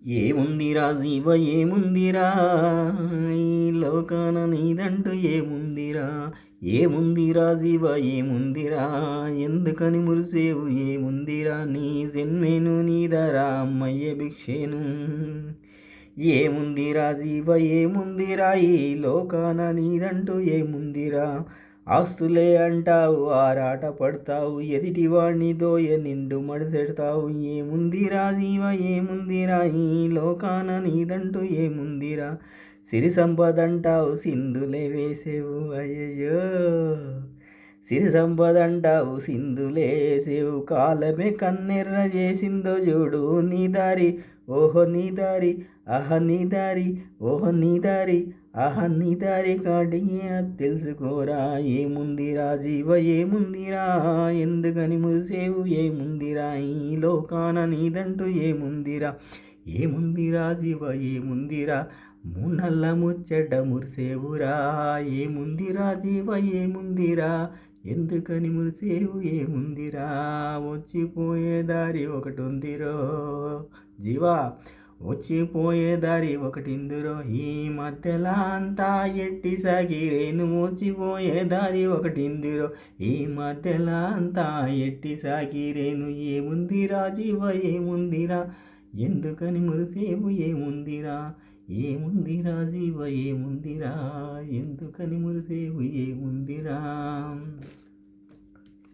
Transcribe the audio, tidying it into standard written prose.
ఏముందిరా జీవ ఏముందిరా ఈ లోకాన నీదంటూ ఏముందిరా. ఏముందిరా జీవ ఏముందిరా ఎందుకని మురిసేవు ఏముందిరా నీ జన్మేను నీదరా అమ్మయ్య భిక్షేను. ఏముందిరా జీవ ఏముందిరా ఈ లోకాన నీదంటూ ఏముందిరా. ఆస్తులే అంటావు ఆరాట పడతావు ఎదిటివాణ్ణి దోయ నిండు మడిసెడతావు. ఏముందిరా జీవ ఏముందిరా ఈ లోకాన నీదంటూ ఏముందిరా. సిరి సంపదంటావు సింధులే వేసేవు అయ్యయ్యో. సిరి సంపదంటావు సింధులేసేవు కాలమే కన్నెర్ర చేసిందో చూడు నీ దారి. ఓహో నీ దారి ఆహ నీ దారి ఓహో నీ దారి ఆహ నీ దారి కాటికి తెలుసుకోరా. ఏముందిరా జీవ ఏముందిరా ఎందుకని మురిసేవు ఏముందిరా ఈ లోకాన నీదంటూ ఏముందిరా. ఏముందిరా జీవ ఏముందిరా మూనల్ల ముచ్చట మురిసేవురా. ఏముందిరా జీవ ఏముందిరా ఎందుకని మురిసేవు ఏముందిరా. వచ్చిపోయే దారి ఒకటి ఉందిరో జీవా వచ్చిపోయే దారి ఒకటిందిరో. ఈ మధ్యలో అంతా ఎట్టి సాగిరేను వచ్చిపోయే దారి ఒకటిందిరో. ఈ మధ్యలో అంతా ఎట్టి సాగిరేను. ఏముందిరా జీవ ఏముందిరా ఎందుకని మురిసేవు ఏముందిరా. ఏముందిరా జీవ ఏముందిరా ఎందుకని మురిసేవు ఏముందిరా.